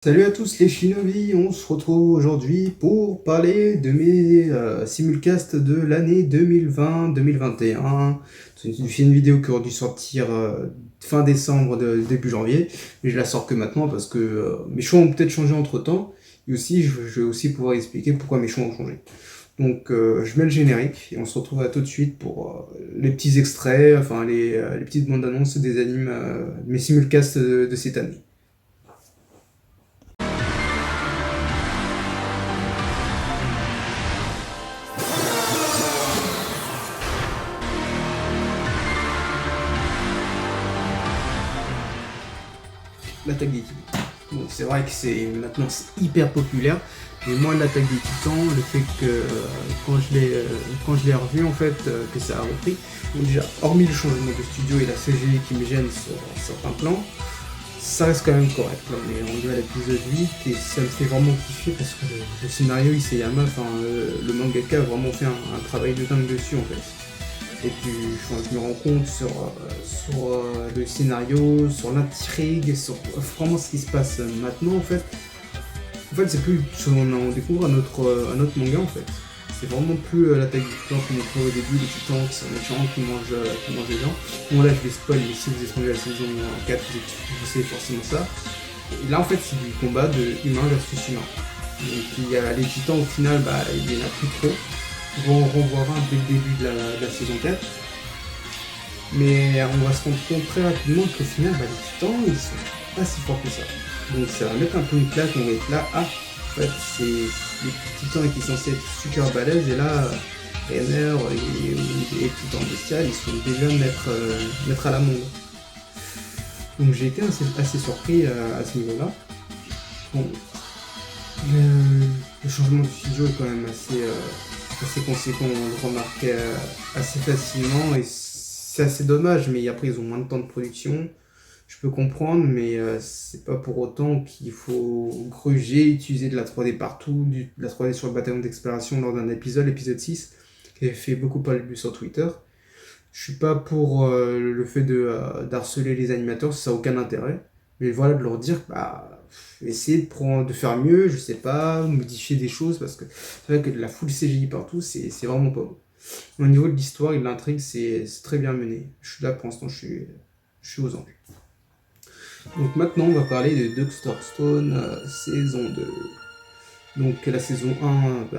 Salut à tous les Shinobi, on se retrouve aujourd'hui pour parler de mes simulcasts de l'année 2020-2021. C'est une vidéo qui aurait dû sortir fin décembre, début janvier, mais je la sors que maintenant parce que mes choix ont peut-être changé entre temps, et aussi je vais aussi pouvoir expliquer pourquoi mes choix ont changé. Donc je mets le générique et on se retrouve à tout de suite pour les petits extraits, enfin les petites bandes annonces des animes, mes simulcasts de cette année. L'attaque des Titans. Bon, c'est vrai que maintenant c'est hyper populaire, mais moi l'attaque des Titans, le fait que quand je l'ai revu en fait, que ça a repris, donc déjà hormis le changement de studio et la CGI qui me gêne sur certains plans, ça reste quand même correct. Là on est rendu à l'épisode 8 et ça me fait vraiment kiffer parce que le scénario Isayama, enfin le mangaka a vraiment fait un travail de dingue dessus en fait. Et puis je me rends compte sur le scénario, sur l'intrigue, sur vraiment ce qui se passe maintenant en fait. En fait c'est plus, on découvre un autre manga en fait. C'est vraiment plus l'attaque des titans qu'on montrait au début, les titans qui sont méchants, qui mangent les gens. Bon là je vais spoil, mais si vous êtes rendu à la saison 4, vous savez forcément ça. Et là en fait c'est du combat de humain versus humain. Donc il y a les titans au final, il y en a plus trop. On reverra dès le début de la saison 4. Mais on va se rendre compte très rapidement qu'au final, les titans, ils sont pas si forts que ça. Donc ça va mettre un peu une claque, on va être là, en fait, c'est les titans qui sont censés être super balèzes, et là, Rainer et les titans bestiales, ils sont déjà mettre à l'amende. Donc j'ai été assez surpris à ce niveau-là. Bon, le changement de studio est quand même assez conséquent, on le remarque assez facilement et c'est assez dommage, mais après ils ont moins de temps de production, je peux comprendre, mais c'est pas pour autant qu'il faut gruger, utiliser de la 3D partout, de la 3D sur le bataillon d'exploration lors d'un épisode 6, qui avait fait beaucoup parler de lui sur Twitter. Je suis pas pour le fait d'harceler les animateurs, ça n'a aucun intérêt, mais voilà, de leur dire, essayer de faire mieux, je sais pas, modifier des choses, parce que c'est vrai que de la full CGI partout, c'est vraiment pas beau. Au niveau de l'histoire et de l'intrigue, c'est très bien mené. Je suis là pour l'instant, je suis aux anges. Donc maintenant, on va parler de Dr. Stone saison 2. Donc la saison 1,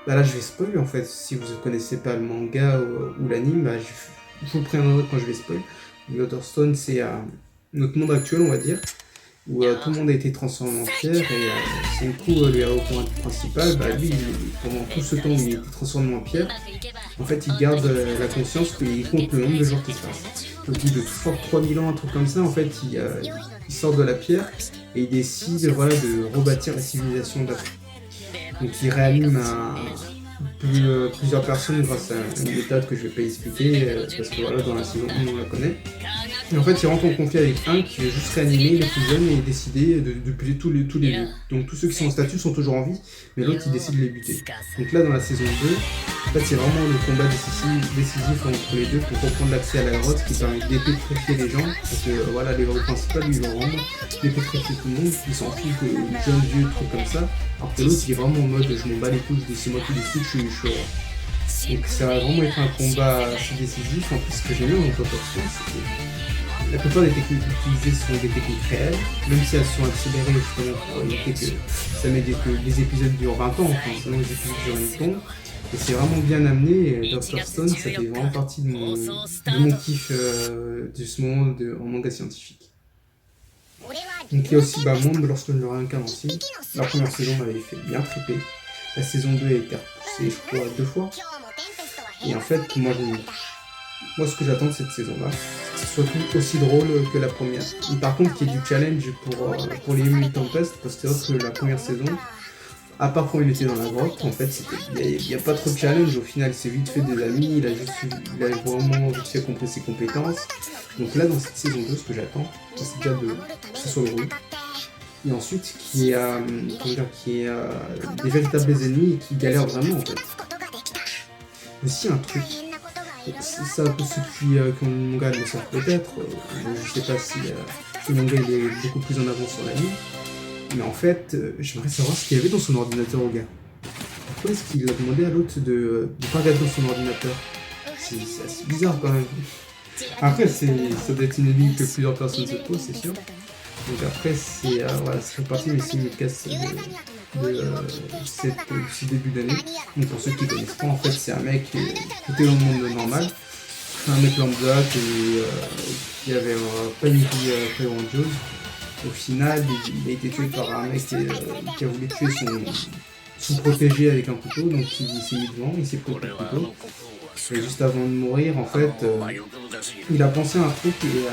là je vais spoil en fait. Si vous ne connaissez pas le manga ou l'anime, je vous préviendrai quand je vais spoil. Dr. Stone, c'est notre monde actuel, on va dire, où tout le monde a été transformé en pierre et son coup, le héros principal, lui, pendant tout ce temps où il était transformé en pierre, en fait, il garde la conscience qu'il compte le nombre de jours qui se passent. Au bout de fort 3000 ans, un truc comme ça, en fait, il sort de la pierre et il décide de rebâtir la civilisation d'Afrique. Donc il réanime plusieurs personnes grâce à une méthode que je ne vais pas expliquer parce que voilà, dans la saison 1 on la connaît. Et en fait, il rentre en conflit avec un qui veut juste réanimer les plus jeunes et décider de buter tous les vieux. Donc tous ceux qui sont en statut sont toujours en vie, mais l'autre il décide de les buter. Donc là, dans la saison 2, en fait, c'est vraiment le combat décisif entre les deux pour reprendre l'accès à la grotte qui permet dépétrifier les gens. Parce que voilà, les héros principaux, ils vont vraiment dépétrifier tout le monde, ils s'en foutent que jeunes, vieux, trucs comme ça. Alors que l'autre, il est vraiment en mode je m'en bats les couilles, c'est moi qui décide, je suis roi. Donc ça va vraiment être un combat assez décisif. En plus, ce que j'ai vu dans Dr. Stone, c'est que la plupart des techniques utilisées sont des techniques réelles, même si elles sont accélérées justement pour éviter que ça met que les épisodes durent 20 ans, enfin sinon les épisodes durent une tombe. Et c'est vraiment bien amené, et Dr. Stone, ça fait vraiment partie de mon kiff de ce moment en manga scientifique. Donc il y a aussi Monde lorsque je le réincarne aussi. La première saison m'avait fait bien tripper. La saison 2 a été repoussée, je crois, 2 fois. Et en fait, moi ce que j'attends de cette saison-là, c'est que ce soit tout aussi drôle que la première. Et par contre, qu'il y ait du challenge pour les Emily Tempest, parce que c'est vrai que la première saison, à part quand il était dans la grotte, en fait, il n'y a pas trop de challenge. Au final, c'est vite fait des amis, il a vraiment vite fait compris ses compétences. Donc là, dans cette saison 2, ce que j'attends, c'est déjà que ce soit drôle. Et ensuite, qui est des véritables ennemis et qui galèrent vraiment, en fait. Aussi, un truc, ça pour ceux qui ont le manga le savent peut-être, je sais pas si le manga il est beaucoup plus en avance sur l'anime, Mais en fait, j'aimerais savoir ce qu'il y avait dans son ordinateur au gars. Pourquoi est-ce qu'il a demandé à l'autre de pas regarder dans son ordinateur? C'est assez bizarre quand même. Après, ça doit être une énigme que plusieurs personnes se posent, c'est sûr. Donc après, voilà, ça fait partie des signes de casse de ce début d'année. Donc pour ceux qui ne connaissent pas, en fait, c'est un mec qui était dans le monde normal. Un mec lambda qui avait pas une vie très grandiose. Au final, il a été tué par un mec qui a voulu tuer son protégé avec un couteau. Donc il s'est mis devant, il s'est pris le couteau. Et juste avant de mourir, en fait, il a pensé à un truc et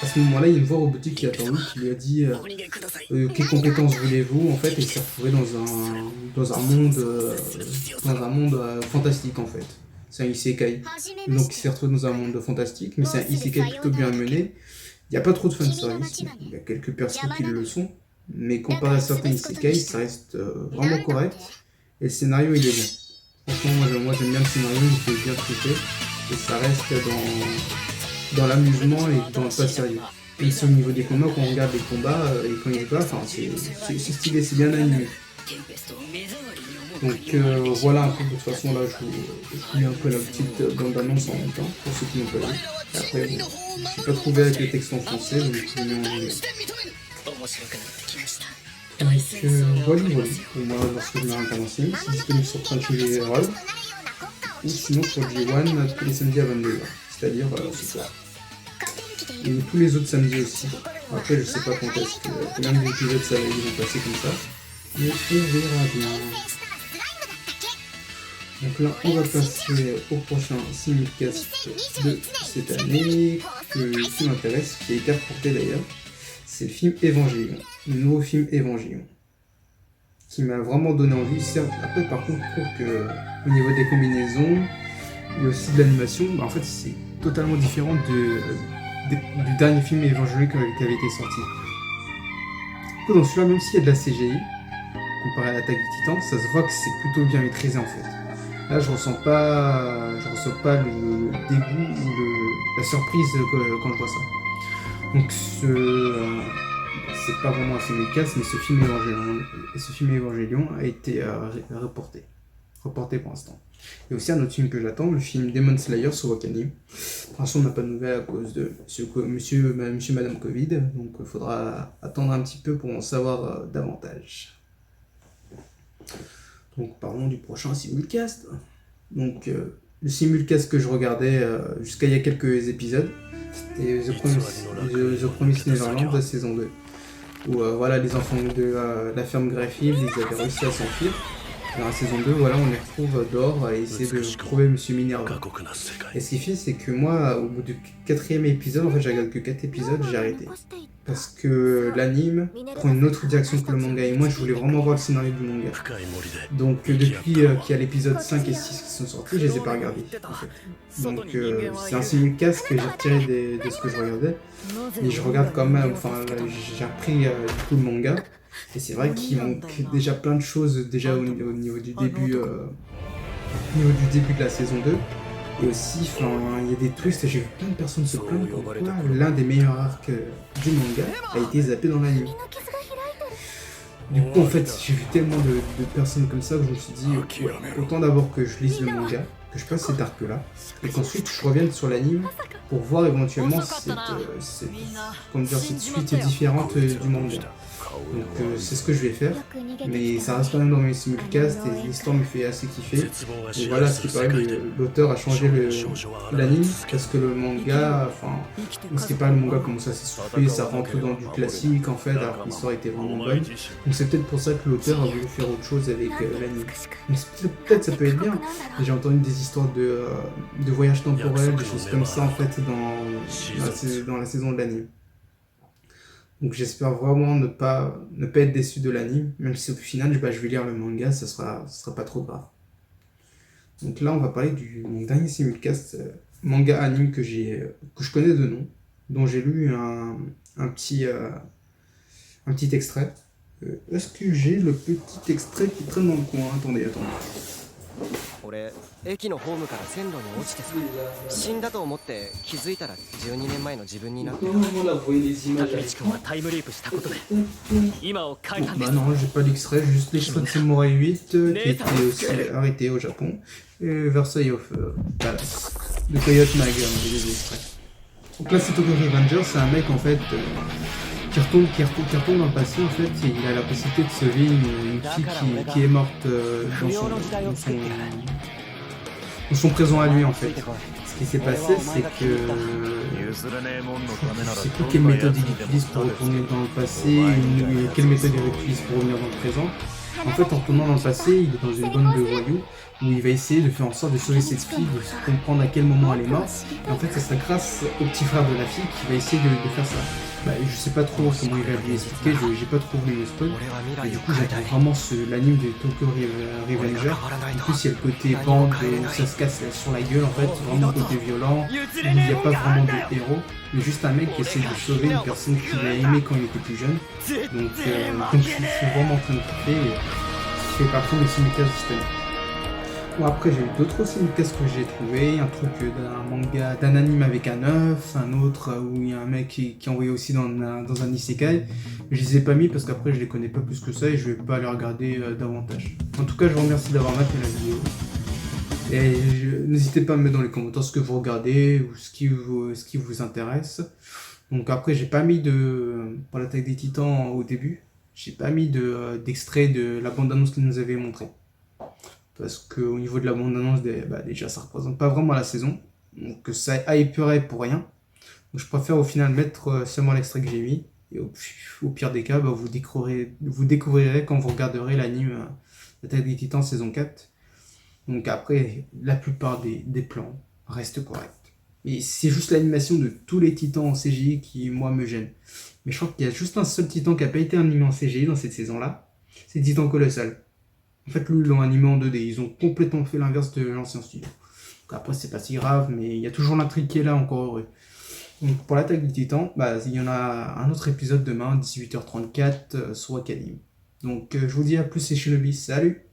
à ce moment-là, il y a une voix robotique qui attend lui qui lui a dit quelles compétences voulez-vous en fait, et il s'est retrouvé dans un monde fantastique en fait. C'est un isekai. Donc il s'est retrouvé dans un monde fantastique, mais c'est un isekai plutôt bien mené. Il n'y a pas trop de fanservice, il y a quelques persos qui le sont, mais comparé à certains isekai, ça reste vraiment correct. Et le scénario, il est bon. Franchement, moi j'aime bien le scénario, il est bien traité, et ça reste dans l'amusement et dans le pas sérieux. Et c'est au niveau des combats, quand on regarde les combats et quand ils se battent, c'est stylé, c'est bien animé. Donc voilà un peu, de toute façon là je vous lis un peu la petite bande-annonce en même temps, pour ceux qui n'ont pas vu. Et après, bon, je n'ai pas trouvé avec le texte en français, donc je l'ai mis en anglais. Donc voilà, pour moi, lorsque je m'arrête à lancer, c'est disponible sur Crunchyroll Général, ou sinon sur J1 tous les samedis à 22h, c'est-à-dire ce soir. Et tous les autres samedis aussi. Après, je sais pas quand est-ce que combien d'épisodes ça ils vont passer comme ça, mais on verra bien. Donc là, on va passer au prochain simulcast de cette année, qui m'intéresse, qui a été reporté d'ailleurs. C'est le film Evangelion, le nouveau film Evangelion, qui m'a vraiment donné envie. Certes, après, par contre, je trouve qu'au niveau des combinaisons et aussi de l'animation, en fait, c'est totalement différent du dernier film Evangelion qui avait été sorti. Du coup, dans celui-là, même s'il y a de la CGI, comparé à l'Attaque des Titans, ça se voit que c'est plutôt bien maîtrisé en fait. Là, je ressens pas le dégoût ou la surprise quand je vois ça. Donc, c'est pas vraiment un simulcast, mais ce film Evangelion a été reporté pour l'instant. Il y a aussi un autre film que j'attends, le film Demon Slayer sur Wakanim. Pour l'instant, on n'a pas de nouvelles à cause de monsieur Madame Covid, donc il faudra attendre un petit peu pour en savoir davantage. Donc parlons du prochain simulcast. Donc le simulcast que je regardais jusqu'à il y a quelques épisodes, c'était The Promised Neverland de saison 2. Où voilà, les enfants de la ferme Greyfield, ils avaient réussi à s'enfuir. Dans la saison 2, voilà, on les retrouve dehors à essayer de trouver Monsieur Minerva. Et ce qui fait, c'est que moi, au bout du 4e épisode, en fait, j'ai regardé que 4 épisodes, j'ai arrêté. Parce que l'anime prend une autre direction que le manga. Et moi, je voulais vraiment voir le scénario du manga. Donc, depuis qu'il y a l'épisode 5 et 6 qui sont sortis, je les ai pas regardés. En fait. Donc, c'est un simulcast que j'ai retiré de ce que je regardais. Et je regarde quand même, enfin, j'ai repris du coup le manga. Et c'est vrai qu'il manque déjà plein de choses déjà au niveau du début de la saison 2. Et aussi, il y a des twists, j'ai vu plein de personnes se plaindre pourquoi l'un des meilleurs arcs du manga a été zappé dans l'anime. Du coup, en fait, j'ai vu tellement de personnes comme ça que je me suis dit, ouais, autant d'abord que je lise le manga, que je passe cet arc-là, et qu'ensuite je revienne sur l'anime pour voir éventuellement cette suite différente du manga. Donc c'est ce que je vais faire, mais ça reste quand même dans mes simulcasts et l'histoire me fait assez kiffer. Et voilà, ce qui paraît, l'auteur a changé l'anime parce que le manga, ce qui paraît, le manga commence à s'essouffler, ça rentre dans du classique en fait, alors que l'histoire était vraiment bonne. Donc c'est peut-être pour ça que l'auteur a voulu faire autre chose avec l'anime. Peut-être ça peut être bien. J'ai entendu des histoires de voyage temporel, des choses comme ça en fait dans la saison de l'anime. Donc j'espère vraiment ne pas être déçu de l'anime, même si au final je vais lire le manga, ça sera pas trop grave. Donc là on va parler mon dernier simulcast, manga anime que je connais de nom, dont j'ai lu un petit extrait. Est-ce que j'ai le petit extrait qui traîne dans le coin? Attendez. 俺駅のホームから線路に落ちてさ、死んだと思って気づいたら12年前の自分になってた。 Comment la voyez les images à 竹内君はタイムリープしたことで今を変えたんで Bah す。 non, j'ai pas d'extrait, juste l'extrait de Samurai 8 qui était aussi arrêté au Japon. Et Versailles of Palace de Coyote Mag, on avait des extraits. Donc là, c'est Tokyo Revenger, c'est un mec en fait qui retourne dans le passé en fait, et il a la possibilité de sauver une fille qui est morte dans son présent à lui en fait. Ce qui s'est passé, c'est que je sais plus quelle méthode il utilise pour retourner dans le passé, et quelle méthode il utilise pour revenir dans le présent. En fait, en retournant dans le passé, il est dans une bande de voyous où il va essayer de faire en sorte de sauver cette fille, de comprendre à quel moment elle est morte. Et en fait, ça sera grâce au petit frère de la fille qui va essayer de faire ça. Bah, je sais pas trop comment il va lui expliquer, j'ai pas trop voulu le spoil. Et du coup, j'attends vraiment l'anime de Tokyo Revenger. En plus, il y a le côté bande où ça se casse sur la gueule, en fait, vraiment le côté violent, où il n'y a pas vraiment de héros, mais juste un mec qui essaie de sauver une personne qu'il a aimée quand il était plus jeune. Donc je suis vraiment en train de kiffer, et je fais partie des simulcasts cette année. Bon, après, j'ai eu d'autres simulcasts que j'ai trouvé, un truc d'un manga, d'un anime avec un œuf, un autre où il y a un mec qui est envoyé aussi dans un isekai. Je les ai pas mis parce qu'après je les connais pas plus que ça et je vais pas les regarder davantage. En tout cas, je vous remercie d'avoir maté la vidéo. Et n'hésitez pas à me mettre dans les commentaires ce que vous regardez ou ce qui vous intéresse. Donc après, j'ai pas mis pour l'attaque des titans au début, j'ai pas mis d'extrait de la bande-annonce qu'ils nous avait montré. Parce qu'au niveau de la bande-annonce, déjà ça représente pas vraiment la saison. Donc ça hyperait pour rien. Donc je préfère au final mettre seulement l'extrait que j'ai mis. Et au pire des cas, vous découvrirez quand vous regarderez l'anime L'Attaque des Titans saison 4. Donc après, la plupart des plans restent corrects. Et c'est juste l'animation de tous les titans en CGI qui, moi, me gêne. Mais je crois qu'il y a juste un seul titan qui n'a pas été animé en CGI dans cette saison-là. C'est Titan Colossal. En fait, lui, ils l'ont animé en 2D. Ils ont complètement fait l'inverse de l'ancien studio. Donc après, c'est pas si grave, mais il y a toujours l'intrigue qui est là, encore heureux. Donc pour l'attaque du Titan, il y en a un autre épisode demain, 18h34, sur Academy. Donc je vous dis à plus, c'est Shinobi. Salut!